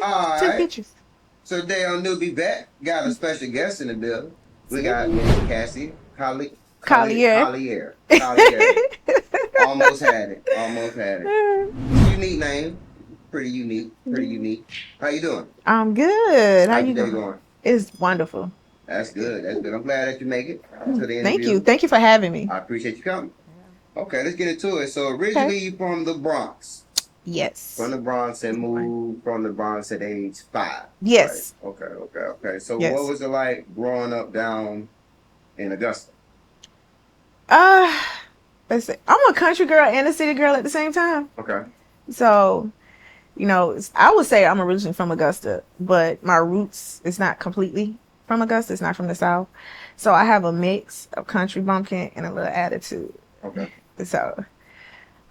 All Take right. pictures. So today on NewbieVeT, got a special guest in the building. We got Miss Cassey Collier. Collier. Almost had it. Almost had it. Unique name. Pretty unique. Pretty unique. How you doing? I'm good. How How's you your day doing? going? It's wonderful. That's good. That's good. I'm glad that you make it to the Thank interview. you. Thank you for having me. I appreciate you coming. Okay, let's get into it. So originally you from the Bronx. Yes. From the Bronx and moved from the Bronx at age 5. Yes. Right? Okay. So Yes. what was it like growing up down in Augusta? Let's see. I'm a country girl and a city girl at the same time. Okay. So, I would say I'm originally from Augusta, but my roots is not completely from Augusta. It's not from the South. So I have a mix of country bumpkin and a little attitude. Okay. So,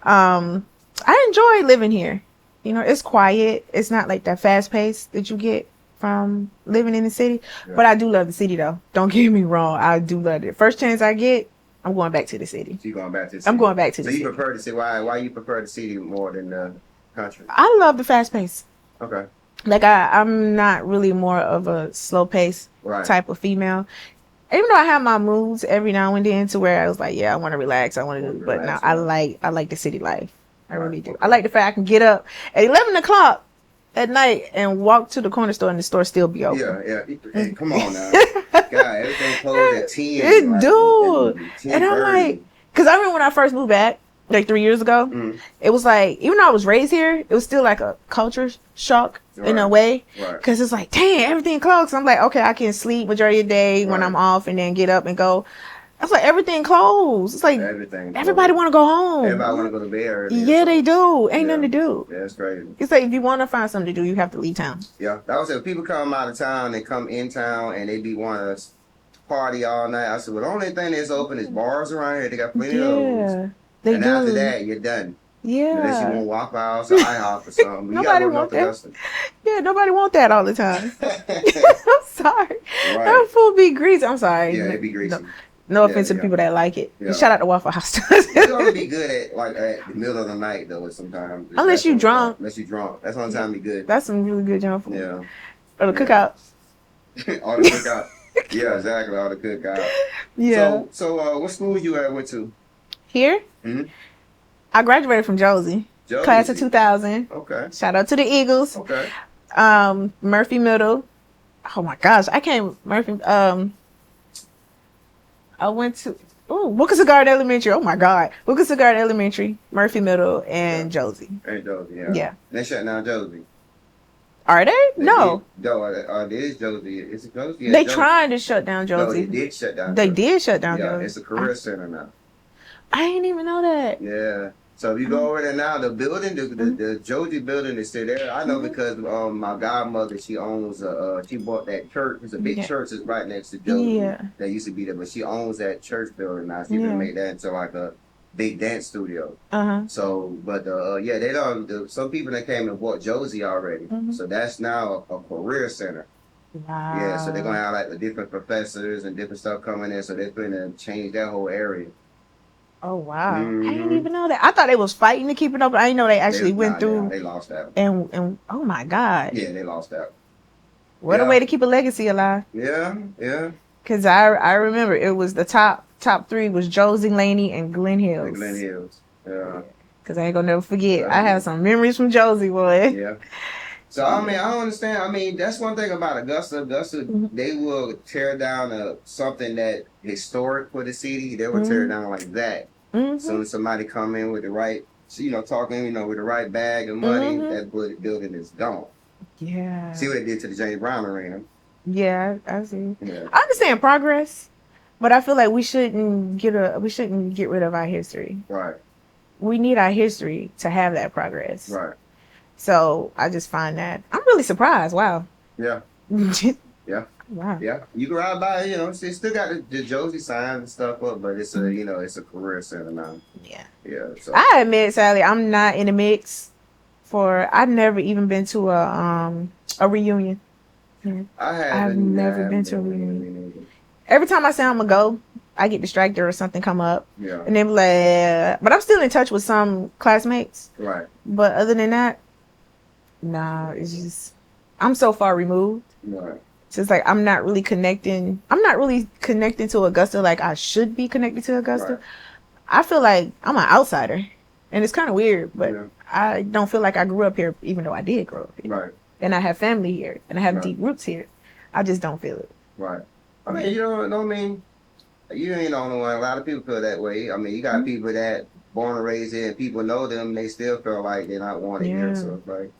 I enjoy living here. It's quiet. It's not like that fast pace that you get from living in the city. Yeah. But I do love the city, though. Don't get me wrong. I do love it. First chance I get, I'm going back to the city. So you're going back to the city? I'm going back to the city. So you prefer to see why you prefer the city more than the country? I love the fast pace. Okay. Like I'm not really more of a slow pace type of female. Even though I have my moods every now and then to where I was like, yeah, I want to relax. I want to do, but now I like the city life. I really do. Okay. I like the fact I can get up at 11 o'clock at night and walk to the corner store and the store still be open. Yeah. Hey, come on now. God, everything closed at 10. It do. And I'm like, because I remember when I first moved back, like 3 years ago, it was like, even though I was raised here, it was still like a culture shock in a way. Because it's like, dang, everything closed. So I'm like, okay, I can sleep majority of the day when I'm off and then get up and go. I was like, everything closed. It's like, everybody want to go home. Everybody want to go to bed early. Yeah, they do. Ain't nothing to do. Yeah, that's crazy. It's like, if you want to find something to do, you have to leave town. Yeah, that was it. People come out of town, they come in town, and they be wanting to party all night. I said, well, the only thing that's open is bars around here. They got plenty of those. And after that, you're done. Yeah. Unless you want Waffle House or IHOP or something. Nobody want that. Yeah, nobody want that all the time. I'm sorry. That food be greasy. I'm sorry. Yeah, it be greasy. No offense to people that like it. Yeah. Shout out to Waffle House. It's gonna be good at the middle of the night though. Sometimes. Unless you drunk. That's the only time be good. That's some really good junk food. Yeah. Or the cookout. All the cookout. Yeah, exactly. All the cookout. Yeah. So what school you went to? Here? Mm-hmm. I graduated from Josie. Class of 2000. Okay. Shout out to the Eagles. Okay. Murphy Middle. Oh my gosh, Murphy. I went to Wilkinson-Garden Elementary. Oh my God, Wilkinson-Garden Elementary, Murphy Middle, and Josie. And Josie, yeah. Yeah. They shut down Josie. Are they? No. It is Josie. Is it Josie? They trying to shut down Josie. No, they did shut down. They did shut down Josie. Josie. It's a career center now. I didn't even know that. Yeah. So if you go over there now, the building, the Josie building is still there. I know because my godmother, she owns she bought that church. It's a big church that's right next to Josie. Yeah. That used to be there, but she owns that church building now. She can make that into like a big dance studio. So, but they don't. Some people that came and bought Josie already. So that's now a career center. Wow. Yeah. So they're gonna have like the different professors and different stuff coming in. So they're gonna change that whole area. Oh wow! I didn't even know that. I thought they was fighting to keep it open. I didn't know they actually went through. They lost that. And oh my God! Yeah, they lost that. What a way to keep a legacy alive. Yeah. Because I remember it was the top 3 was Josie, Laney, and Glen Hills. Glen Hills. Yeah. Because I ain't gonna never forget. I have some memories from Josie, boy. Yeah. So I mean, I don't understand. I mean, that's one thing about Augusta. They will tear down something that historic for the city. They will tear it down like that. So when somebody come in with the right, talking, with the right bag of money, that building is gone. Yeah. See what they did to the James Brown Arena. Yeah, I see. Yeah. I understand progress, but I feel like we shouldn't get rid of our history. Right. We need our history to have that progress. Right. So I just find that I'm really surprised. Wow. Yeah. Yeah. Wow. Yeah. You can ride by, it's still got the Josie signs and stuff up, but it's a career center now. Yeah. Yeah. So I admit, Sally, I'm not in the mix I've never even been to a reunion. I've never been to a reunion. Every time I say I'm gonna go, I get distracted or something come up. Yeah. And then like, but I'm still in touch with some classmates. Right. But other than that, nah, it's just I'm so far removed. Right. So it's like I'm not really connecting to Augusta like I should be connected to Augusta. Right. I feel like I'm an outsider. And it's kind of weird, but Yeah. I don't feel like I grew up here, even though I did grow up here. Right. And I have family here, and I have deep roots here. I just don't feel it. Right. I mean, you know, I mean, you ain't the only one. A lot of people feel that way. I mean, you got people that born and raised here, and people know them, and they still feel like they're not wanted here. So it's like,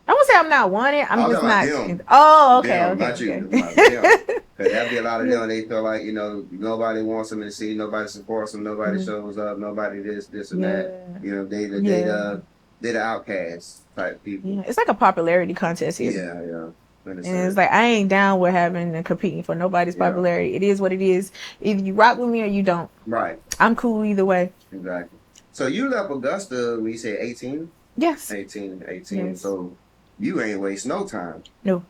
I won't say I'm not wanted. I'm just not. Them. Oh, okay, them, okay. Not you. Okay. Because there'll be a lot of them. They feel like, you know, nobody wants them to see, nobody supports them, nobody shows up, nobody this and that. You know, they're the outcasts type people. Yeah. It's like a popularity contest here. Yeah. And it's like I ain't down with having and competing for nobody's popularity. It is what it is. Either you rock with me or you don't. Right. I'm cool either way. Exactly. So you left Augusta when you said 18? Yes. 18. Yes. So you ain't waste no time. No.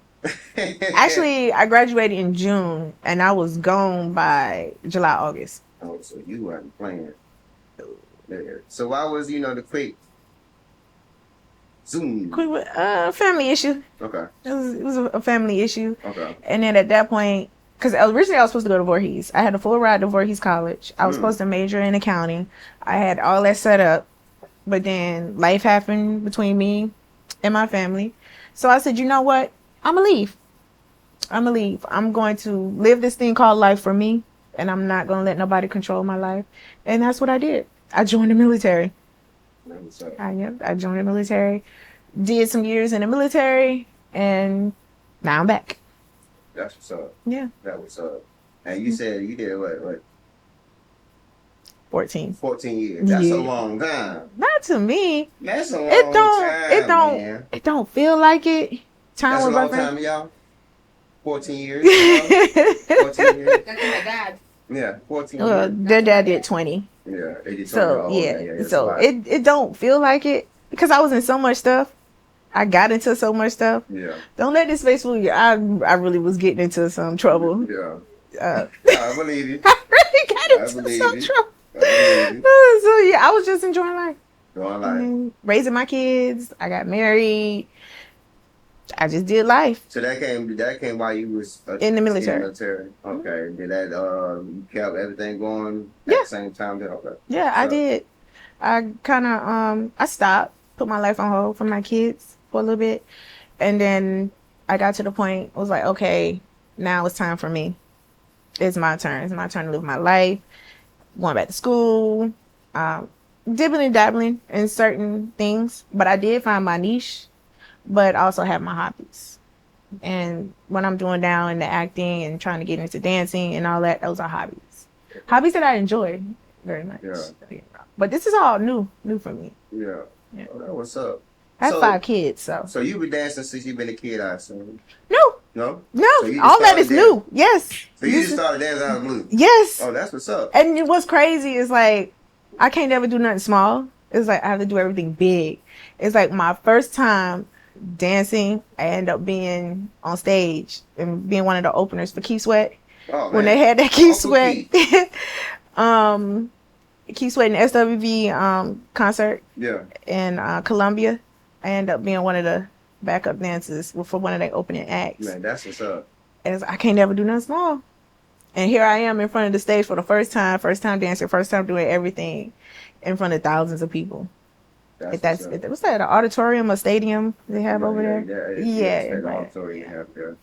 Actually, I graduated in June and I was gone by July, August. Oh, so you weren't playing. So why was, the quick Zoom? Family issue. Okay. It was a family issue. Okay. And then at that point, because originally I was supposed to go to Voorhees. I had a full ride to Voorhees College. I was supposed to major in accounting. I had all that set up. But then life happened between me and my family. So I said, you know what? I'm going to leave. I'm going to live this thing called life for me. And I'm not going to let nobody control my life. And that's what I did. I joined the military. I joined the military. Did some years in the military. And now I'm back. That's what's up. Yeah. That was up. And you said you did what? 14. 14 years. That's a long time. Not to me. That's a long time, man. It don't feel like it. That's a long time, y'all. 14 years. 14 years. That's my dad. Yeah, 14 years. Their dad did 20. Yeah, they did 20. So, so it don't feel like it. Because I was in so much stuff. I got into so much stuff. Yeah. Don't let this face fool you. I really was getting into some trouble. Yeah. I believe you. I really got into some trouble. So yeah, I was just enjoying life. Raising my kids. I got married. I just did life. So that came while you was in the military. Okay. Did that you kept everything going at the same time? Okay. Yeah, I did. I kind of I stopped, put my life on hold for my kids for a little bit, and then I got to the point. I was like, okay, now it's time for me. It's my turn. It's my turn to live my life. Going back to school, dibbling and dabbling in certain things, but I did find my niche, but also have my hobbies. And when I'm doing down in the acting and trying to get into dancing and all that, those are hobbies. Hobbies that I enjoy very much. Yeah. But this is all new for me. Yeah. Oh, that what's up. I have 5 kids, so. So you've been dancing since you've been a kid, I assume? No. No? No, so all that is new. Yes. So you just started dancing out of the blue? Yes. Oh, that's what's up. And what's crazy is like, I can't ever do nothing small. It's like I have to do everything big. It's like my first time dancing, I end up being on stage and being one of the openers for Keith Sweat. Oh, man. When they had that Keith Sweat. Keith Sweat and SWV concert in Columbia. I end up being one of the backup dancers for one of their opening acts. Man, that's what's up. And I can't never do nothing small. And here I am in front of the stage for the first time dancing, first time doing everything in front of thousands of people. What's that, an auditorium, a stadium they have over there? Yeah. Auditorium you have there.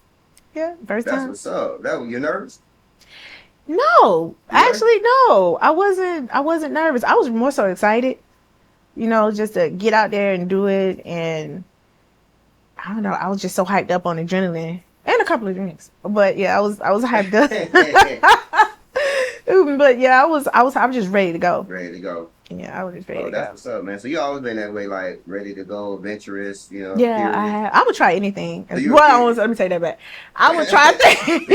Yeah, first time. That's what's up. You nervous? No, actually, no. I wasn't nervous. I was more so excited, just to get out there and do it. And I don't know. I was just so hyped up on adrenaline and a couple of drinks. But yeah, I was hyped up. But yeah, I was just ready to go. Ready to go. Yeah, I was just ready to go. That's what's up, man. So you always been that way, like ready to go, adventurous, Yeah, curious. I would try anything. Let me take that back. I would try things.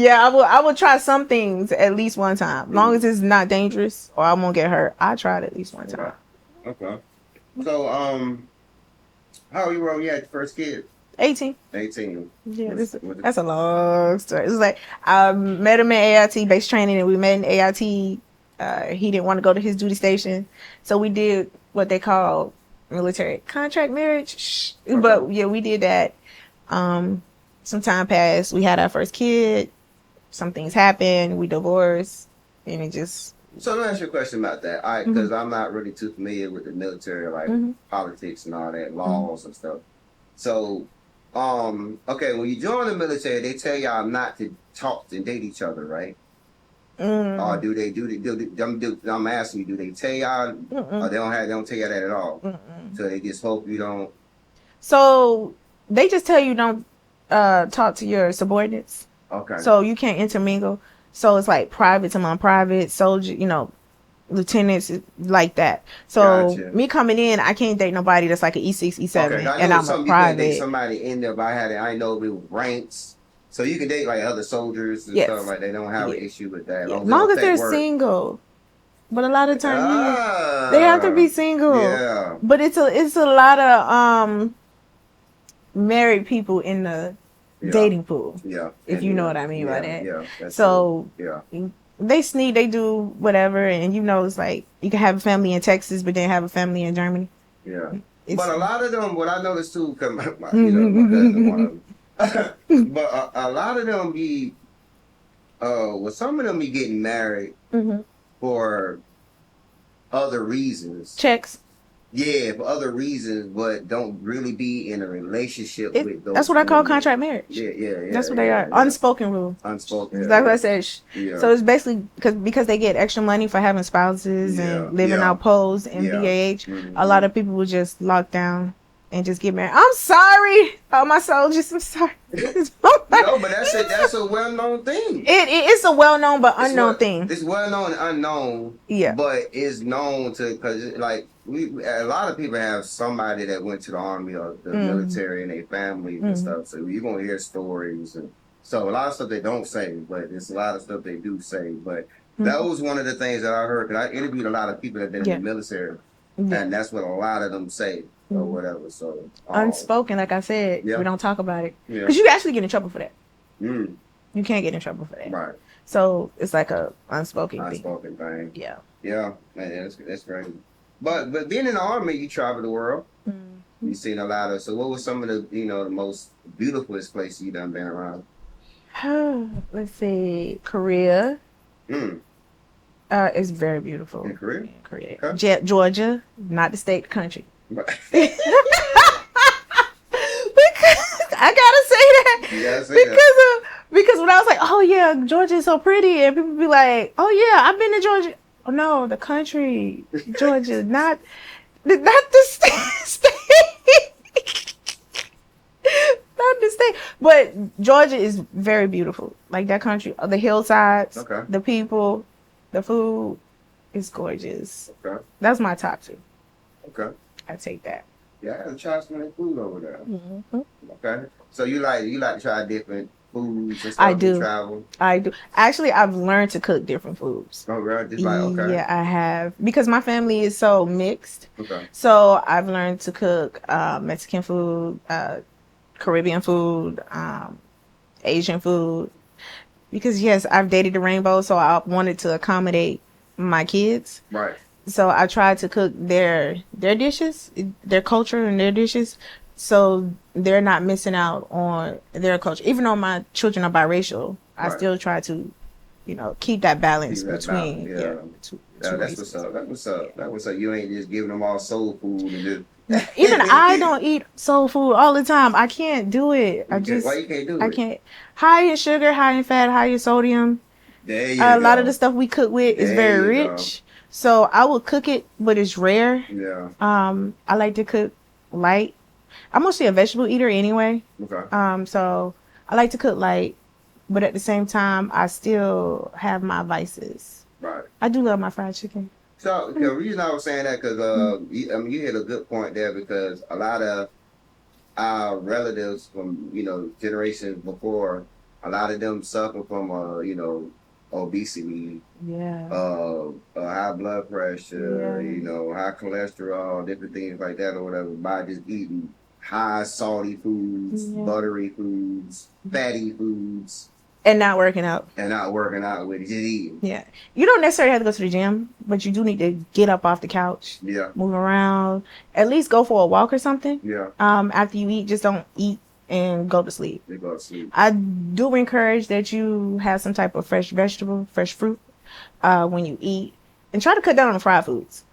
I would try some things at least one time. As long as it's not dangerous or I won't get hurt, I tried at least one time. Okay. So, how old you were when you had your first kid? 18. 18. Yeah, that's a long story. It was like I met him at AIT base training, and we met in AIT. He didn't want to go to his duty station, so we did what they call military. Contract marriage. Shh. Okay. But yeah, we did that. Some time passed. We had our first kid. Some things happened. We divorced. And it just... So let me ask you a question about that. All right, because I'm not really too familiar with the military, like politics and all that, laws and stuff. So, okay, when you join the military, they tell y'all not to talk and date each other, right? Or do they? I'm asking you, do they tell y'all? Or they don't tell y'all that at all? So they just hope you don't. So they just tell you don't talk to your subordinates. Okay. So you can't intermingle. So it's like privates among private soldier, lieutenants like that. So me coming in, I can't date nobody that's like an E6, E7, and I'm a private. You can date somebody in there, but I know it was ranks. So you can date like other soldiers and stuff like that. They don't have an issue with that. As long as they're single. But a lot of times they have to be single. Yeah. But it's a lot of married people in the dating pool. Yeah. If you know what I mean by that. Yeah. So they sneak, they do whatever, and it's like you can have a family in Texas, but then have a family in Germany. Yeah. But a lot of them, what I noticed too, cause my cousin one of them. But a lot of them be, some of them be getting married for other reasons. Checks. Yeah, for other reasons, but don't really be in a relationship with those. That's what I call contract marriage. Yeah. That's what they are. Unspoken rule. Unspoken. That's what I said. So it's basically because they get extra money for having spouses and living out posts and BAH. A lot of people will just lock down and just get married. I'm sorry, my soldiers. I'm sorry. No, but that's a well-known thing. It's a well-known but unknown thing. It's well-known and unknown. Yeah. But it's known because like a lot of people have somebody that went to the army or the military and their families and stuff. So you're gonna hear stories and so a lot of stuff they don't say, but there's a lot of stuff they do say. But that was one of the things that I heard because I interviewed a lot of people that been in the military, and that's what a lot of them say. Or whatever, so unspoken, like I said, we don't talk about it because you actually get in trouble for that. You can't get in trouble for that, right? So it's like a unspoken thing. Yeah, man, that's crazy. But being in the army, you travel the world. You've seen a lot of. So what was some of the the most beautifulest places you done been around? Let's see, Korea. It's very beautiful. In Korea? Korea. Okay. Georgia, not the state, the country. Because I gotta say that. You gotta say because when I was like, oh yeah, Georgia is so pretty, and people be like, oh yeah, I've been to Georgia. Oh no, the country, Georgia, not the state. Not the state. But Georgia is very beautiful. Like that country, the hillsides, the people, the food is gorgeous. Okay. That's my top two. Okay. I take that. Yeah, I gotta try some of that food over there. Okay. So you like to try different foods and stuff. I do. Travel. I do. Actually, I've learned to cook different foods. Oh, right. Just like Yeah, I have because my family is so mixed. Okay. So I've learned to cook Mexican food, Caribbean food, Asian food. Because yes, I've dated the rainbow, so I wanted to accommodate my kids. Right. So I tried to cook their dishes, their culture and their dishes, so they're not missing out on their culture. Even though my children are biracial, I still try to, keep that balance between. That's what's up. That was up. You ain't just giving them all soul food and just. Even I don't eat soul food all the time. I can't do it. Why you can't do it? I can't. High in sugar, high in fat, high in sodium. There you go. A lot of the stuff we cook with is very rich. So I will cook it, but it's rare. Yeah. I like to cook light. I'm mostly a vegetable eater anyway. Okay. So I like to cook light, but at the same time, I still have my vices. Right. I do love my fried chicken. So the reason I was saying that because you hit a good point there because a lot of our relatives from generations before, a lot of them suffer from obesity, high blood pressure, high cholesterol, different things like that or whatever, by just eating high salty foods, buttery foods, fatty foods. And not working out. And not working out with it, just eating. Yeah. You don't necessarily have to go to the gym, but you do need to get up off the couch. Yeah. Move around. At least go for a walk or something. Yeah. After you eat, just don't eat and go to sleep. They go to sleep. I do encourage that you have some type of fresh vegetable, fresh fruit when you eat. And try to cut down on fried foods.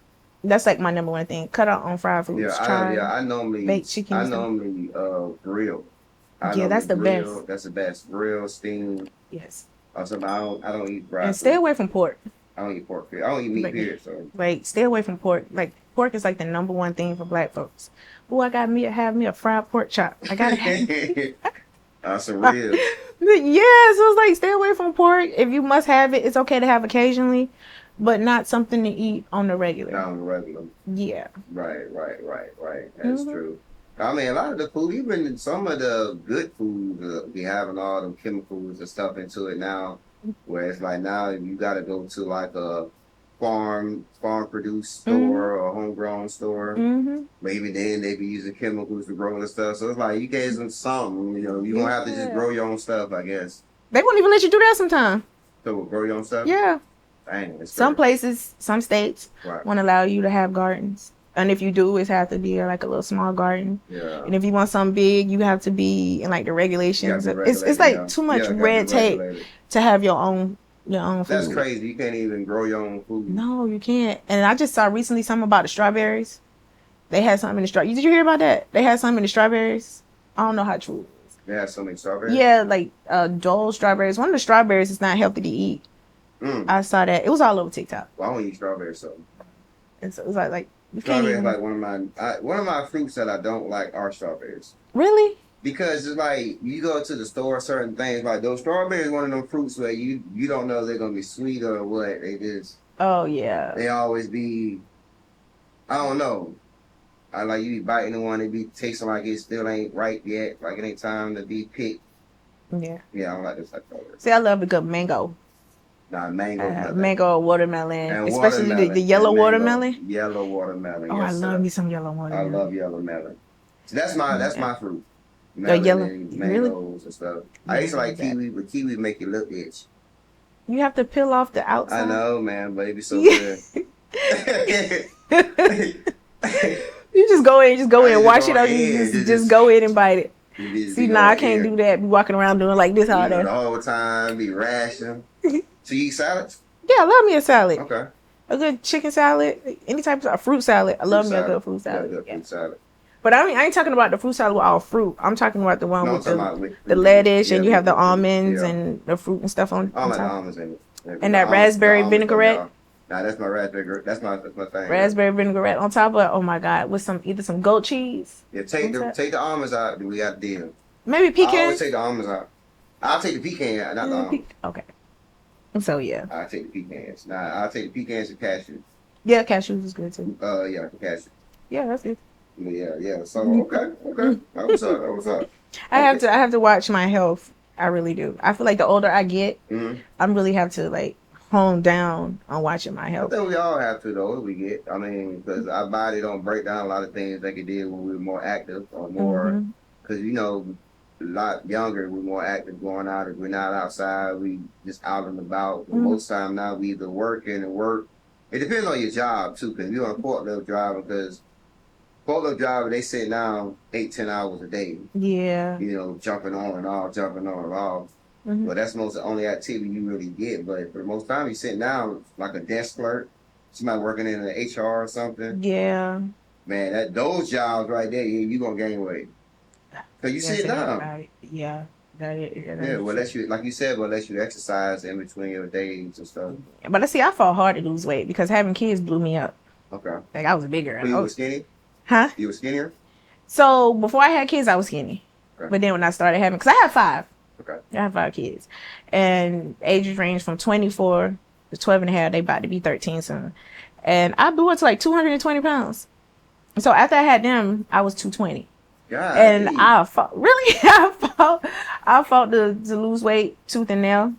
That's like my number one thing. Cut out on fried foods. Yeah, I normally bake chicken. I normally grill. That's the best. That's the best. Grill, steam. Yes. Also, I don't eat fried. And stay away from pork. I don't eat pork. I don't eat meat period. So like, stay away from pork. Like, pork is like the number one thing for Black folks. Oh, I gotta have me a fried pork chop. I gotta have. That's a real. Yeah, so it's like stay away from pork. If you must have it, it's okay to have occasionally, but not something to eat on the regular. Not on the regular. Yeah. Right. That's true. I mean, a lot of the food, even some of the good food, be having all them chemicals and stuff into it now, where it's like now you got to go to like a farm produced store or a homegrown store. But even then, they be using chemicals to grow and stuff. So it's like you gave them something, you know, you're going to have to just grow your own stuff, I guess. They won't even let you do that sometimes. So grow your own stuff? Yeah. Dang, some places, some states won't allow you to have gardens. And if you do, it has to be like a little small garden. Yeah. And if you want something big, you have to be in like the regulations. It's like too much red tape to have your own food. That's crazy. You can't even grow your own food. No, you can't. And I just saw recently something about the strawberries. They had something in the strawberries. Did you hear about that? They had something in the strawberries. I don't know how true it is. They had so many strawberries? Yeah, like Dole strawberries. One of the strawberries is not healthy to eat. I saw that. It was all over TikTok. Well, I don't eat strawberries, so. And so it was like strawberries like one of my fruits that I don't like are strawberries. Really? Because it's like you go to the store, certain things like those strawberries, one of them fruits where you don't know if they're gonna be sweet or what. They just they always be, I don't know. I like you be biting the one, it be tasting like it still ain't ripe yet, like it ain't time to be picked. Yeah. Yeah, I don't like this type of strawberries. See, I love a good mango. Nah, mango. Mango or watermelon. And especially the yellow watermelon. Yellow watermelon. Oh, yes, I love me some yellow watermelon. I love yellow melon. So that's my fruit. Melon yellow, and mangoes and stuff. I used to like kiwi, but kiwi make your lip itch. You have to peel off the outside. I know, man, but it be so good. You just go in, wash it up. You just go in and bite it. See, I can't do that. Be walking around doing like this all day. The whole time, be rationing. So you eat salads? Yeah, I love me a salad. Okay. A good chicken salad, any type of fruit salad. I love me a good fruit salad. Fruit salad. But I ain't talking about the fruit salad with all fruit. I'm talking about the one with the lettuce and you have the almonds and the fruit and stuff on I like top. almonds in it. And that raspberry vinaigrette. Nah, that's my raspberry. That's my thing. Raspberry vinaigrette on top of, oh my God, with either some goat cheese. Yeah, take the almonds out. We got a deal. Maybe pecans. I always take the almonds out. I'll take the pecan out, not the almonds. Okay. So yeah. I'll take the pecans. Nah, I'll take the pecans and cashews. Yeah, cashews is good too. Yeah, cashews. Yeah, that's good. Yeah. So okay. What's up? I have to watch my health. I really do. I feel like the older I get, I really have to like hone down on watching my health. I think we all have to, the older we get. I mean, because our body don't break down a lot of things like it did when we were more active or more. Because a lot younger, we're more active going out. If we're not outside, we just out and about. Most time now, we either working and work. It depends on your job too, because you're on a forklift driver. Because forklift driver, they sit down 8-10 hours a day. Yeah. Jumping on and off. But that's most the only activity you really get. But for the most time, you're sitting down like a desk clerk, somebody working in an HR or something. Yeah. Man, those jobs right there, you're gonna gain weight. Cause you sit down. Yeah. Well, unless you, like you said, unless you exercise in between your days and stuff. But I fought hard to lose weight because having kids blew me up. Okay. Like I was bigger. You were skinny? Huh? You were skinnier? So before I had kids, I was skinny. Okay. But then when I started having, because I had 5. Okay. I have 5 kids. And ages range from 24 to 12 and a half. They about to be 13 soon. And I blew up to like 220 pounds. So after I had them, I was 220. God, and I fought, really, I fought to lose weight tooth and nail.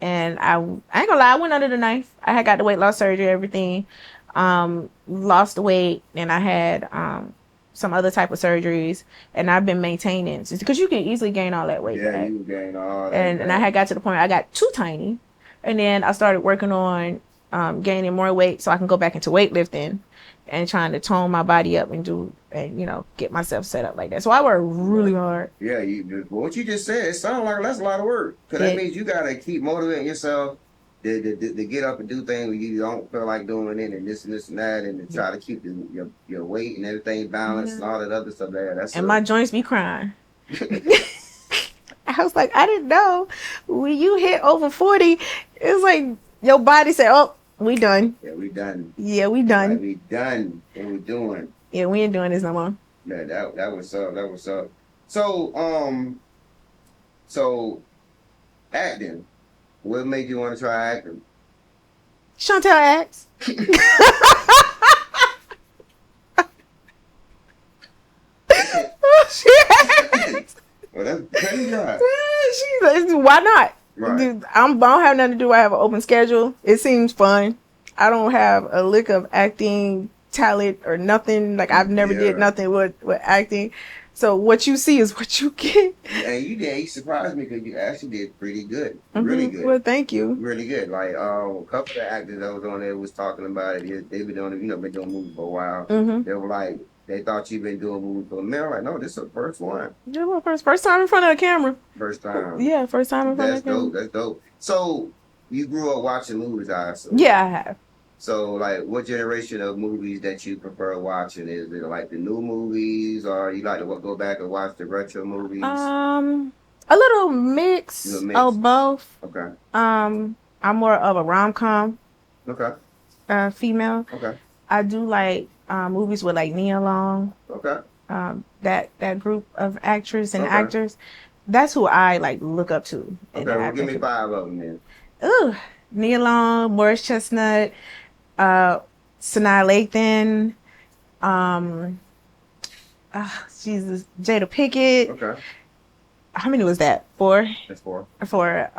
And I ain't gonna lie, I went under the knife. I had got the weight loss surgery, everything. Lost the weight, and I had some other type of surgeries, and I've been maintaining because you can easily gain all that weight back. Yeah, you gain all that. And I had got to the point where I got too tiny, and then I started working on gaining more weight so I can go back into weightlifting and trying to tone my body up and get myself set up like that. So I work really hard. Yeah, what you just said, it sounds like that's a lot of work. Because that means you got to keep motivating yourself to get up and do things when you don't feel like doing it, and this and that, and to try to keep your weight and everything balanced and all that other stuff there. My joints be crying. I was like, I didn't know when you hit over 40, it's like your body said, oh, we done. Yeah, we done. Yeah, we done. Like, we done. What we doing? Yeah, we ain't doing this no more. Yeah, that was up. That was up. So acting. What made you want to try acting? Chantel acts. She acts. Well, that's crazy. She's like, why not? Right. Dude, I don't have nothing to do. I have an open schedule. It seems fun. I don't have a lick of acting talent or nothing. Like I've never did nothing with acting. So what you see is what you get. And you surprised me because you actually did pretty good. Really good. Well, thank you. Really good. Like a couple of actors that was on there was talking about it. They've been doing been doing movies for a while. They were like, they thought you've been doing movies for a minute. Like, no, this is the first one. Yeah, well, first time in front of the camera. First time. Yeah, first time in front of the camera. That's dope. So you grew up watching movies, I assume. Yeah, I have. So, like, what generation of movies that you prefer watching? Is it like the new movies, or you like to go back and watch the retro movies? A little mix of both. Okay. I'm more of a rom-com. Okay. Female. Okay. I do like movies with like Nia Long. Okay. That group of actors and actors. That's who I like look up to. Okay, well, give me 5 of them then. Ooh, Nia Long, Morris Chestnut. Sanaa Lathan, Jesus, Jada Pinkett. Okay. How many was that? 4? That's 4. 4.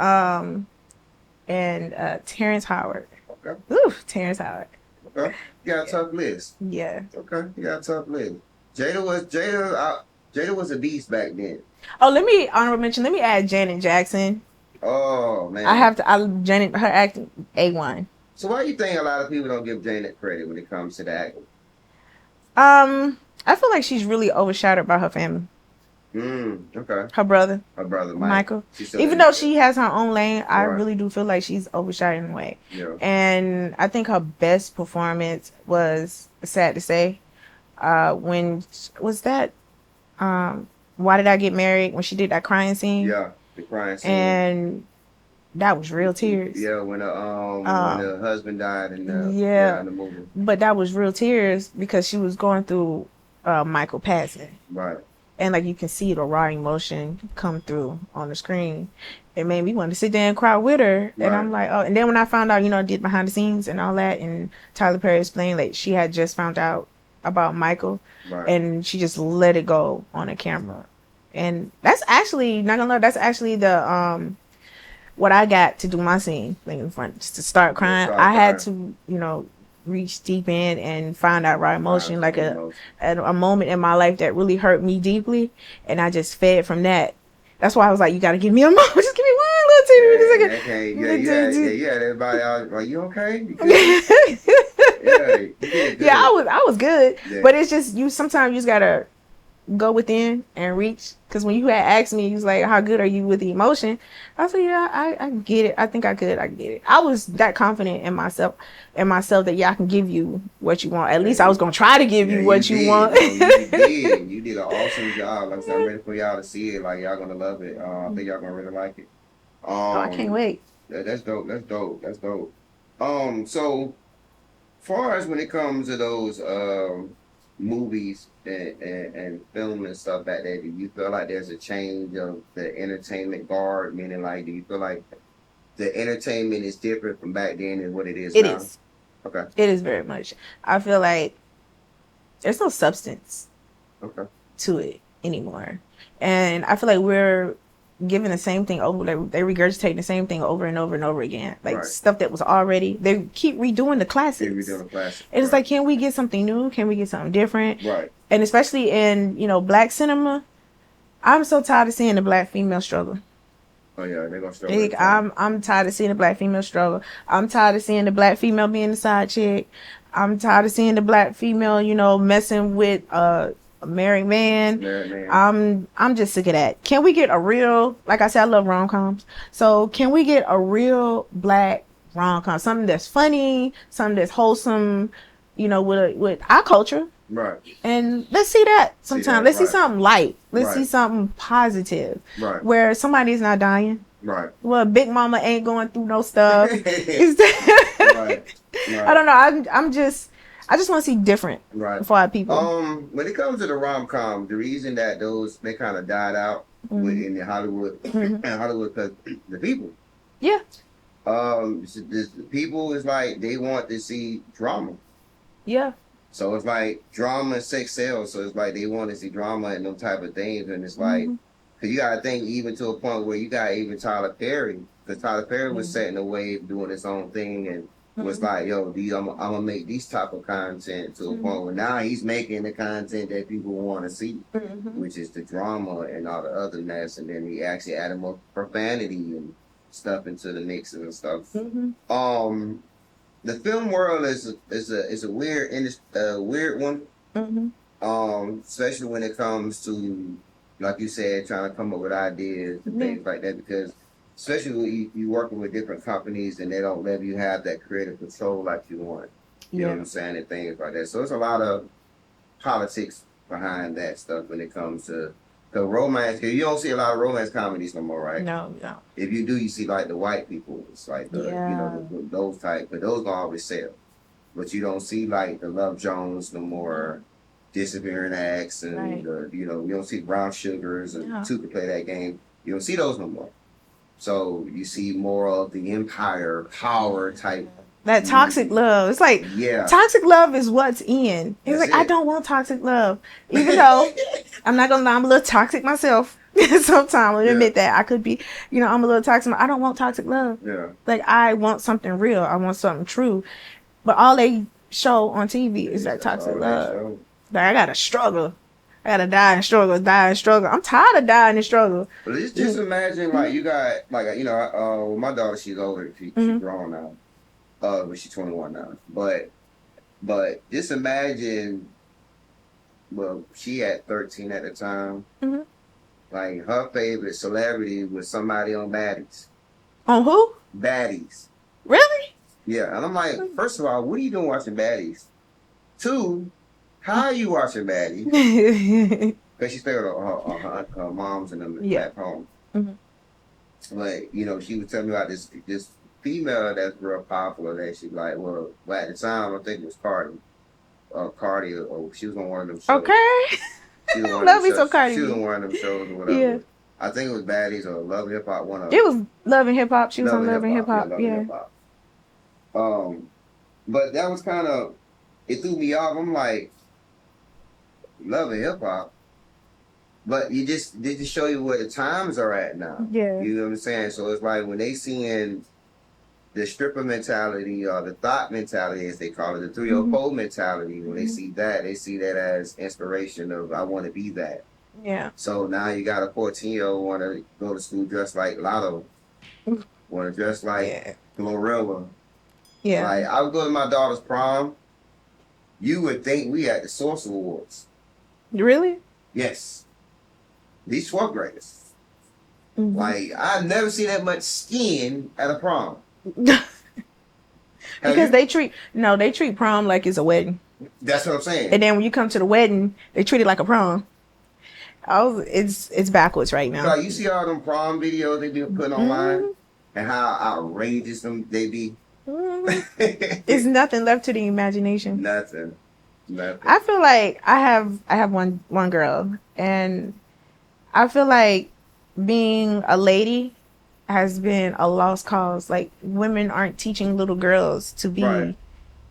And Terrence Howard. Okay. Ooh, Terrence Howard. Okay. You got a tough list. Yeah. Okay. You got a tough list. Jada was a beast back then. Oh, let me add Janet Jackson. Oh man. Janet, her acting A1. So why do you think a lot of people don't give Janet credit when it comes to the acting? I feel like she's really overshadowed by her family. Okay. Her brother, Michael. Even though she has her own lane, I really do feel like she's overshadowed in a way. Yeah. And I think her best performance was, sad to say, when was that? Why Did I Get Married? When she did that crying scene. Yeah, the crying scene. And that was real tears. Yeah, when the husband died in the movie. But that was real tears because she was going through Michael passing. Right. And like you can see the raw emotion come through on the screen. It made me want to sit there and cry with her. Right. And I'm like, oh. And then when I found out, did behind the scenes and all that, and Tyler Perry explained like she had just found out about Michael, and she just let it go on the camera. And that's actually, not gonna lie, that's actually the what I got to do my scene, like in front, just to start crying. I had to, reach deep in and find out raw emotion, like a moment in my life that really hurt me deeply, and I just fed from that. That's why I was like, you gotta give me a moment. Just give me one little teeny. Yeah, everybody out, like, you okay? Yeah, I was good. Yeah. But it's just, sometimes you just gotta go within and reach. Because when you had asked me, you was like, how good are you with the emotion? I said, yeah, I get it. I think I get it. I was that confident in myself that, I can give you what you want. At least I was going to try to give you what you want. You did an awesome job. Like I said, I'm ready for y'all to see it. Like, y'all going to love it. I think y'all going to really like it. I can't wait. That's dope. So, far as when it comes to those movies and film and stuff like that, do you feel like there's a change of the entertainment guard? Meaning, like, do you feel like the entertainment is different from back then than what it is now? It is. Okay. It is very much. I feel like there's no substance to it anymore. And I feel like we're giving the same thing over. They regurgitating the same thing over and over and over again. Like right. stuff that was already. They keep redoing the classics. And it's like, can we get something new? Can we get something different? Right. And especially in, you know, black cinema, I'm so tired of seeing the black female struggle. Oh yeah, they're gonna struggle. I'm tired of seeing the black female struggle. I'm tired of seeing the black female being the side chick. I'm tired of seeing the black female, you know, messing with a married man. I'm just sick of that. Can we get a real, like I said, I love rom-coms. So can we get a real black rom-com? Something that's funny, something that's wholesome, you know, with our culture. Right. And let's see that sometime. Let's see something light. Let's see something positive. Right. Where somebody's not dying. Right. Well, Big Mama ain't going through no stuff. Right. I don't know. I just want to see different for our people. When it comes to the rom-com, the reason that they kind of died out in Hollywood, and Hollywood, because the people. Yeah. The people is like, they want to see drama. Yeah. So it's like drama and sex sells. So it's like they want to see drama and them type of things. And it's like, cause you gotta think even to a point where you got even Tyler Perry, because Tyler Perry was setting the wave, doing his own thing, and was like, yo, I'm gonna make these type of content to a point where now he's making the content that people want to see, which is the drama and all the other mess. And then he actually added more profanity and stuff into the mix and stuff. The film world is a weird one. Especially when it comes to, like you said, trying to come up with ideas and things like that, because especially when you working with different companies and they don't let you have that creative control like you want. You know what I'm saying? And things like that. So there's a lot of politics behind that stuff when it comes to the romance. Cause you don't see a lot of romance comedies no more, right? No. If you do, you see like the white people. It's like the, you know, those type, but those don't always sell. But you don't see like the Love Jones no more, disappearing acts, and you know, you don't see Brown Sugars and two to play that game. You don't see those no more. So you see more of the empire power type. That toxic love. It's like toxic love is what's in. It's like, I don't want toxic love. Even though I'm not gonna lie, I'm a little toxic myself. Sometimes I admit that I could be, you know, I'm a little toxic. I don't want toxic love. Like I want something real. I want something true. But all they show on TV is that toxic love. Like I gotta struggle. I gotta die and struggle. I'm tired of dying and struggle. But just imagine like you got like, you know, my daughter, she's older. She's grown now. But she's 21 now. But just imagine, well, she had 13 at the time. Like her favorite celebrity was somebody on Baddies. On who? Baddies. Really? Yeah, and I'm like, first of all, what are you doing watching Baddies? 2, how are you watching Baddies? Because she stayed with her moms and them back home. But you know, she was telling me about this female that's real popular that she like, well at the time I think it was Cardi, or she was on one of them shows. Okay. Love me some Cardi. She was on one of them shows or whatever. Yeah. I think it was Baddies or Love and Hip Hop. One of them. It was Love and Hip Hop. She was on Love and Hip Hop. Yeah. But that was kind of, it threw me off. I'm like, Love and Hip Hop. But you just show you where the times are at now. Yeah. You know what I'm saying? So it's like when they seeing the stripper mentality or the thought mentality, as they call it, the 304 mentality, when they see that as inspiration of, I want to be that. Yeah. So now you got a 14-year-old want to go to school dressed like Lotto, want to dress like Glorilla. Yeah. Like, I would go to my daughter's prom. You would think we had the Source Awards. Really? Yes. These 12th graders. Like, I've never seen that much skin at a prom. Because they treat prom like it's a wedding. That's what I'm saying. And then when you come to the wedding, they treat it like a prom. It's backwards right now. Like, you see all them prom videos they be putting online and how outrageous them they be. It's nothing left to the imagination. Nothing. I feel like I have one girl, and I feel like being a lady has been a lost cause. Like, women aren't teaching little girls to be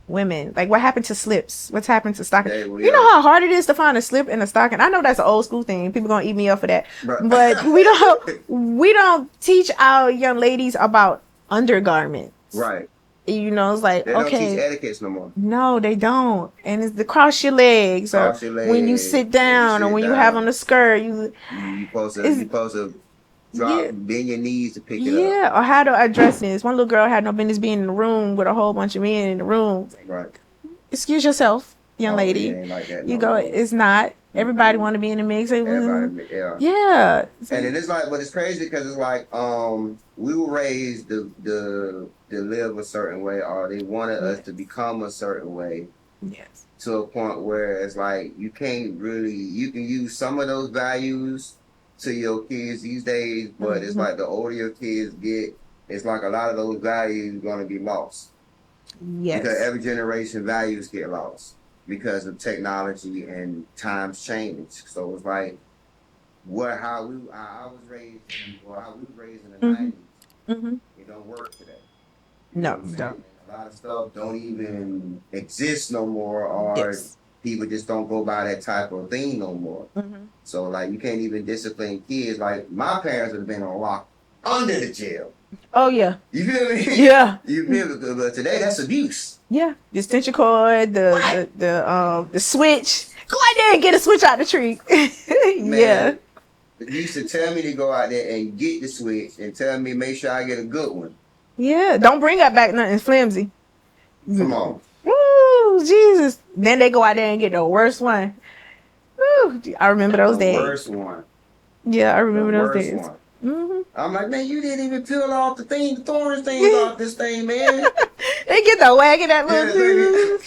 women? Like, what happened to slips? What's happened to stocking? You know how hard it is to find a slip in a stocking? I know that's an old school thing. People gonna eat me up for that. But we don't teach our young ladies about undergarments. Right. You know, it's like, they okay. They don't teach etiquettes no more. No, they don't. And it's the cross your legs. Cross your legs. When you sit down or when you have on the skirt. You supposed to bend your knees to pick it up. Yeah, or how to address this. One little girl had no business being in the room with a whole bunch of men in the room. Right. Excuse yourself, young lady. It ain't like that you go, it's not. Everybody want to be in the mix. Everybody, yeah. And it is like, but it's crazy because it's like, we were raised to live a certain way, or they wanted us to become a certain way. Yes. To a point where it's like you can use some of those values to your kids these days, but it's like the older your kids get, it's like a lot of those values are going to be lost. Yes. Because every generation values get lost because of technology and times change. So it's like I was raised in the 90s. It don't work today. No, don't. A lot of stuff don't even exist no more, or people just don't go by that type of thing no more. So like you can't even discipline kids. Like my parents would have been on lock under the jail. Oh yeah. You feel me? Yeah. You feel me? But today that's abuse. Yeah. The extension cord, the switch. Go out there and get a switch out the tree. Yeah. They used to tell me to go out there and get the switch and tell me make sure I get a good one. Yeah. Don't bring up back nothing flimsy. Come on. Ooh, Jesus. Then they go out there and get the worst one. Ooh, I remember those days. The worst one. Yeah, I remember those days. One. I'm like, man, you didn't even peel off the thorns things off this thing, man. They get the wagging that little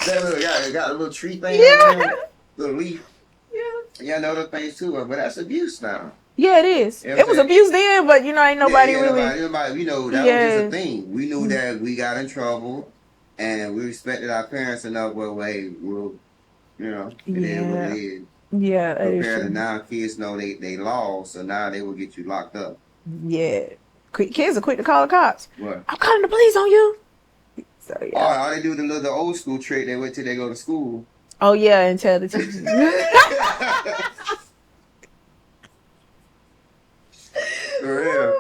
that got a little tree thing on there, little leaf. Yeah, I know those things too, but that's abuse now. Yeah, it is. It was abuse then, but you know, ain't nobody really. Nobody, we know that was just a thing. We knew that we got in trouble, and we respected our parents enough. Well, hey, we'll, you know, it is what it is. Yeah, compared to now, kids know they lost, so now they will get you locked up. Yeah, kids are quick to call the cops. What? I'm calling the police on you. So yeah. Or they do the old school trick. They wait till they go to school. Oh yeah, and tell the teachers. For real.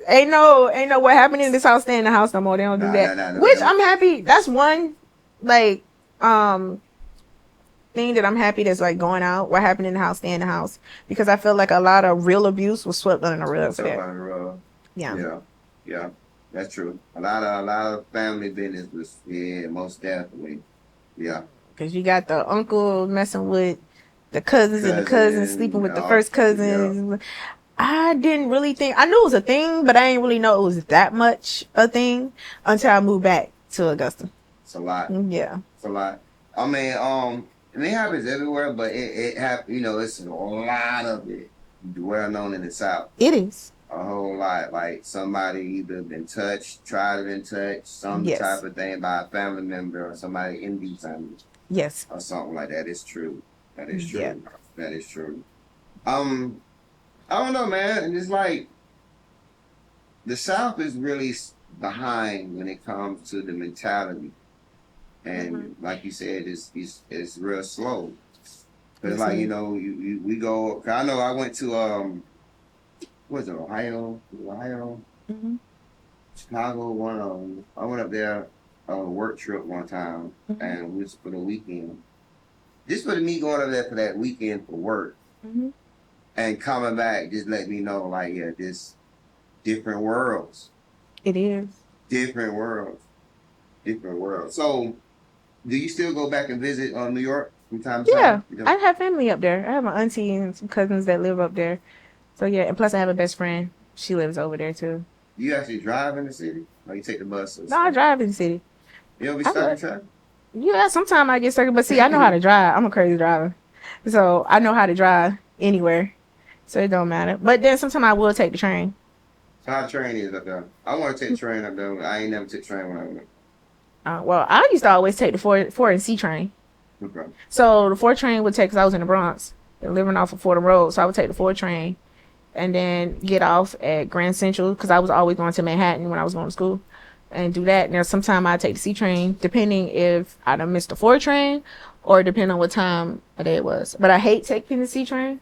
Ain't no what happened in this house stay in the house no more. They don't do that. Which I'm happy. That's one like thing that I'm happy that's like going out. What happened in the house stay in the house, because I feel like a lot of real abuse was swept under the rug. Yeah, that's true. A lot of family business was most definitely. Yeah. Because you got the uncle messing with the cousins and the cousins sleeping with the first cousins. Yeah. I didn't really think, I knew it was a thing, but I didn't really know it was that much a thing until I moved back to Augusta. It's a lot. Yeah. It's a lot. I mean, it happens everywhere, but it happens, it's a lot of it well known in the South. It is. A whole lot. Like somebody either been touched, tried to been touched, some type of thing by a family member or somebody in the family. Yes. Or something like that. It's true. That is true. Yeah. That is true. I don't know, man. And it's like the South is really behind when it comes to the mentality, and like you said, it's real slow. But like we go. I know I went to was it Ohio, Chicago. I went up there on a work trip one time, and we was for the weekend. Just for me going up there for that weekend for work. And coming back just let me know, like, yeah, this different worlds. It is. Different worlds. So, do you still go back and visit New York from time to time? Yeah, I have family up there. I have my auntie and some cousins that live up there. So, yeah, and plus I have a best friend. She lives over there, too. You actually drive in the city? Or you take the bus? No, I drive in the city. You don't be stuck in traffic? Yeah, sometimes I get stuck. But, see, I know how to drive. I'm a crazy driver. So, I know how to drive anywhere. So it don't matter. But then sometimes I will take the train. So how the train is up there? I want to take the train up there. I ain't never took the train when I went. Well, I used to always take the 4 and C train. Okay. So the 4 train would take, because I was in the Bronx, living off of Fordham Road. So I would take the 4 train and then get off at Grand Central, because I was always going to Manhattan when I was going to school. and do that. Now, sometimes I take the C train, depending if I done missed the 4 train or depending on what time of day it was. But I hate taking the C train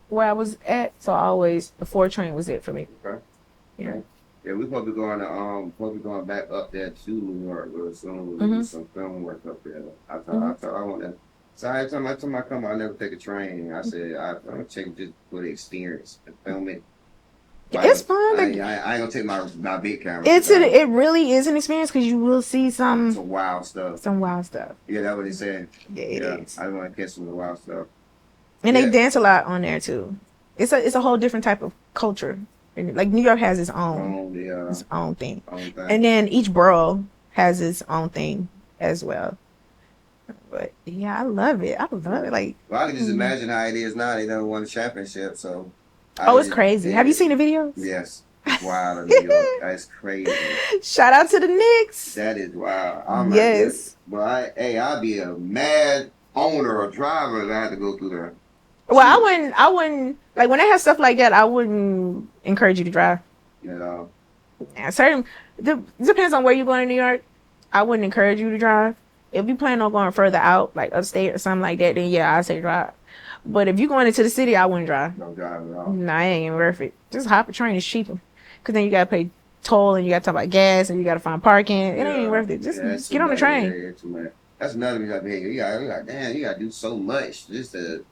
where I was at, so the 4 train was it for me. Okay. Yeah. Yeah, we probably going back up there to New York real soon. We'll do some film work up there. I want to. So every time I come, I never take a train. I said I'm gonna check just for the experience and film it. It's fun. I ain't gonna take my big camera. It really is an experience because you will see some wild stuff. Yeah, that's what they said. Yeah, it is. I want to catch some wild stuff. And they dance a lot on there too. It's a whole different type of culture. And like New York has its own thing. And then each borough has its own thing as well. But yeah, I love it. Like, well, I can just imagine how it is now. They never won a championship, so. It's crazy. Have you seen the videos? Yes. It's wild in New York. That's crazy. Shout out to the Knicks. That is wild. Yes. But I'd be a mad owner or driver if I had to go through there. Well, I wouldn't like when they have stuff like that. I wouldn't encourage you to drive. You know. Yeah, depends on where you're going in New York. I wouldn't encourage you to drive. If you plan on going further out, like upstate or something like that, then yeah, I'd say drive. But if you're going into the city, I wouldn't drive. Don't drive at all. Nah, it ain't even worth it. Just hop a train. It's cheaper. Because then you got to pay toll and you got to talk about gas and you got to find parking. It ain't even worth it. Just get on the train. That's another reason I hate. You got to do so much just to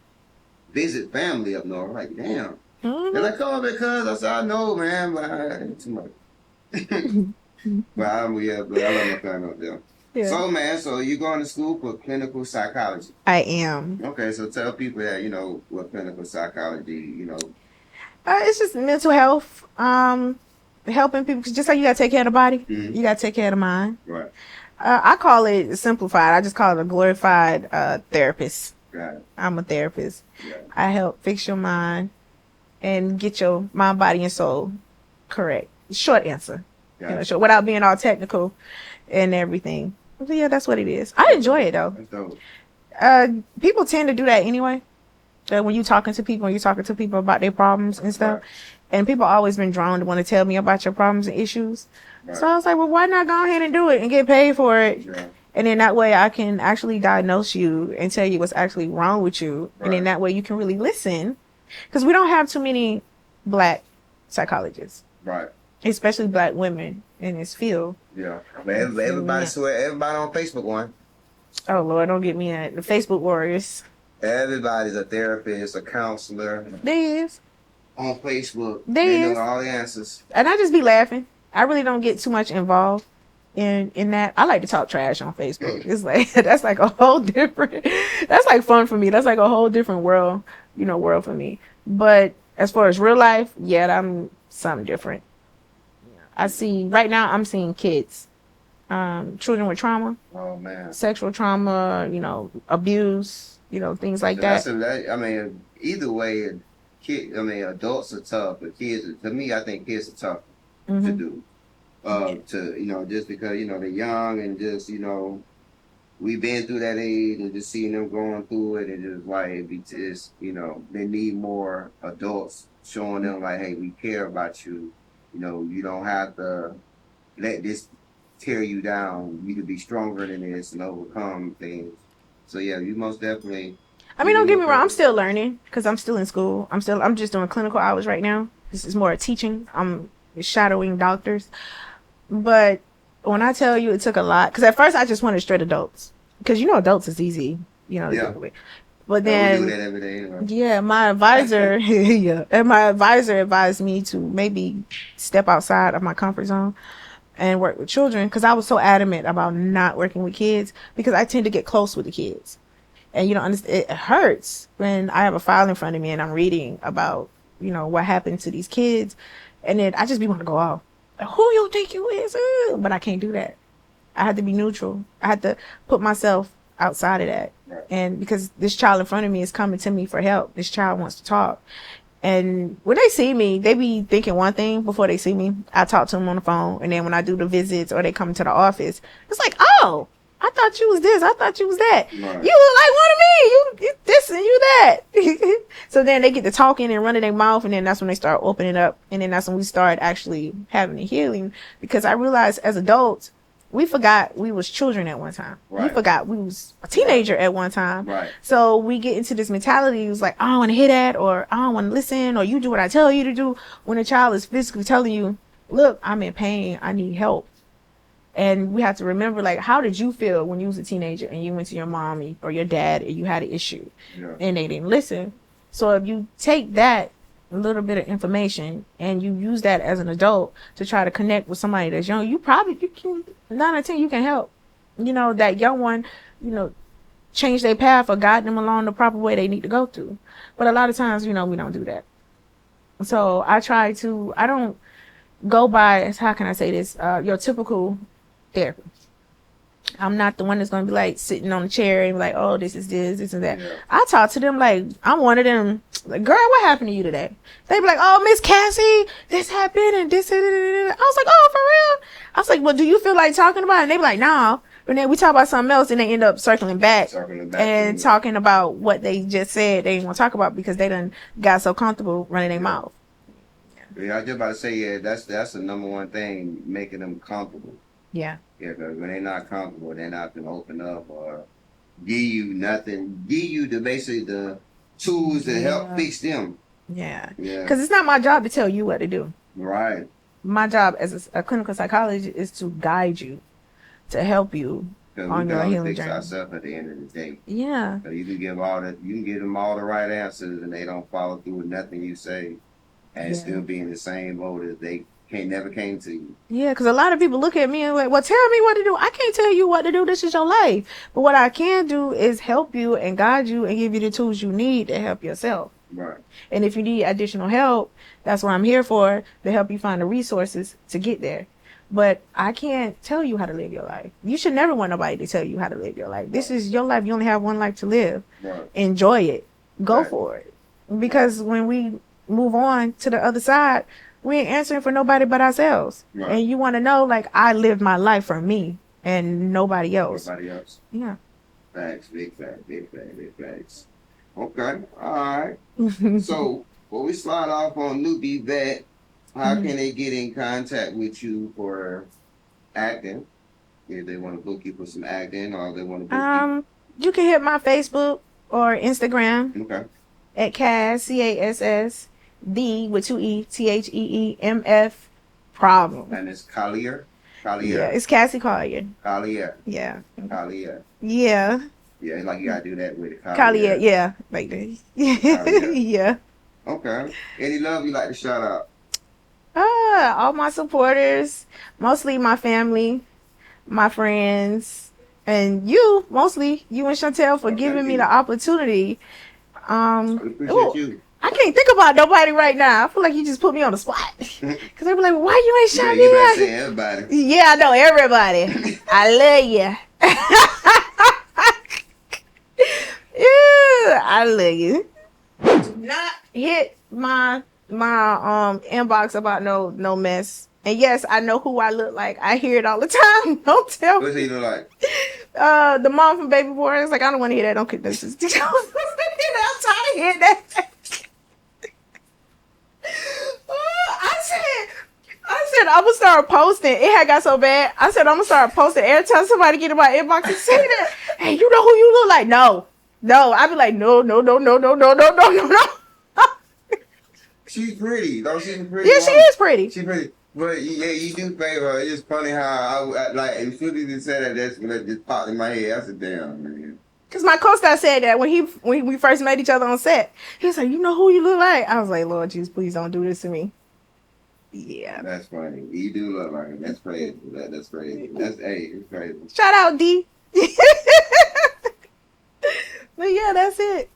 visit family up north. Like, damn. They're like, come on, because I said, I know, man, but it's too much. But I love my family up there. Yeah. So you're going to school for clinical psychology? I am. Okay, so tell people that, what clinical psychology, It's just mental health, helping people. Just like you got to take care of the body, you got to take care of the mind. Right. I call it simplified. I just call it a glorified therapist. Got it. I'm a therapist. Yeah. I help fix your mind and get your mind, body, and soul correct. Short answer. Without being all technical and everything. So yeah, that's what it is. I enjoy it though. That's dope. People tend to do that anyway. When you're talking to people about their problems and stuff, right. And people always been drawn to want to tell me about your problems and issues. Right. So I was like, well, why not go ahead and do it and get paid for it? Yeah. And then that way I can actually diagnose you and tell you what's actually wrong with you. Right. And then that way you can really listen. Because we don't have too many black psychologists. Right. Especially black women in this field. Yeah. But everybody on Facebook one. Oh, Lord, don't get me at the Facebook warriors. Everybody's a therapist, a counselor. There is. On Facebook. They know all the answers. And I just be laughing. I really don't get too much involved in that. I like to talk trash on Facebook. It's like, that's like a whole different, that's like fun for me. That's like a whole different world for me. But as far as real life, yeah, I'm something different. I see, right now I'm seeing kids, children with trauma. Oh, man. Sexual trauma, abuse, things like that. Either way, adults are tough, but kids, to me, I think kids are tough to do. Just because, they're young and just, we've been through that age and just seeing them going through it and just like, they need more adults showing them like, hey, we care about you. You don't have to let this tear you down. You can be stronger than this and overcome things. So yeah, you most definitely. Don't get me wrong. I'm still learning because I'm still in school. I'm just doing clinical hours right now. This is more teaching. I'm shadowing doctors. But when I tell you it took a lot, because at first I just wanted straight adults, because adults is easy, Yeah. But then, we do that every day anyway. Yeah, my advisor, advised me to maybe step outside of my comfort zone and work with children, because I was so adamant about not working with kids because I tend to get close with the kids. And it hurts when I have a file in front of me and I'm reading about, what happened to these kids. And then I just be wanting to go off. Like, who you think you is? But I can't do that. I had to be neutral. I had to put myself outside of that. Right. And because this child in front of me is coming to me for help. This child wants to talk. And when they see me, they be thinking one thing before they see me. I talk to them on the phone. And then when I do the visits or they come to the office, it's like, oh, I thought you was this. I thought you was that. Right. You look like one of me. You this and you that. So then they get to talking and running their mouth, and then that's when they start opening up, and then that's when we start actually having a healing. Because I realized as adults, we forgot we was children at one time. Right. We forgot we was a teenager at one time. Right. So we get into this mentality. It was like, I don't want to hear that, or I don't want to listen, or you do what I tell you to do. When a child is physically telling you, look, I'm in pain, I need help. And we have to remember, like, how did you feel when you was a teenager and you went to your mommy or your dad and you had an issue and they didn't listen? So if you take that little bit of information and you use that as an adult to try to connect with somebody that's young, you can 9 out of 10 you can help. You know, that young one, you know, change their path or guide them along the proper way they need to go through. But a lot of times, you know, we don't do that. So I don't go by, how can I say this, your typical therapy. I'm not the one that's going to be like sitting on a chair and be like, oh, this and that. Yeah. I talk to them like I'm one of them. Like, girl, what happened to you today? They be like, oh, Miss Cassey, this happened and this. I was like, oh, for real? I was like, well, do you feel like talking about it? And they be like, no. But then we talk about something else and they end up circling back and talking about what they just said they didn't want to talk about because they done got so comfortable running their mouth. Yeah, I was just about to say, yeah, that's the number one thing, making them comfortable. Yeah. Yeah, because when they're not comfortable, they're not going to open up or give you basically the tools to help fix them. Yeah. Because it's not my job to tell you what to do. Right. My job as a clinical psychologist is to guide you, to help you on your healing journey. Ourselves at the end of the day. Yeah. So you can give them all the right answers, and they don't follow through with nothing you say, and still be in the same mode as they never came to you. Yeah, because a lot of people look at me and like, well, tell me what to do. I can't tell you what to do. This is your life. But what I can do is help you and guide you and give you the tools you need to help yourself. Right. And if you need additional help, that's what I'm here for, to help you find the resources to get there. But I can't tell you how to live your life. You should never want nobody to tell you how to live your life. This is your life. You only have one life to live. Right. Enjoy it. Go for it. Because when we move on to the other side, we ain't answering for nobody but ourselves. Right. And you want to know, like, I lived my life for me and nobody else. Yeah. Facts, big facts. Okay, all right. So, before we slide off on NewbieVeT, how can they get in contact with you for acting? If they want to book you for some acting, or they want to book you? You can hit my Facebook or Instagram. Okay. At Cass, CASS, D with 2 E, THEEMF, problem. And it's Collier? Yeah, it's Cassey Collier. Collier. Yeah. Collier. Yeah. Yeah, like you gotta do that with it. Collier, yeah. Like that. Yeah. Okay. Any love you like to shout out? All my supporters, mostly my family, my friends, and you, mostly you and Chantel for giving me the opportunity. I appreciate you. I can't think about nobody right now. I feel like you just put me on the spot. Because they be like, why you ain't shouting me out? Say everybody. Yeah, I know everybody. I love you. Yeah, I love you. Do not hit my inbox about no mess. And yes, I know who I look like. I hear it all the time. Don't tell me. What's he look like? The mom from Baby Boy. It's like, I don't want to hear that. Don't get this. I'm tired of hearing that. I said I'm gonna start posting. It had got so bad. I said I'm gonna start posting every time somebody get in my inbox and say that. Hey, you know who you look like? No. I'd be like, no. She's pretty. Don't she pretty? Yeah, she is pretty. She's pretty. But yeah, you do favor. It's funny how I like as soon as you said that just popped in my head. I said, damn, man. Cause my co-star said that when we first met each other on set, he was like, you know who you look like? I was like, Lord Jesus, please don't do this to me. Yeah. That's funny. You do look like him. That's crazy. That's crazy. It's crazy. Shout out D. But yeah, that's it.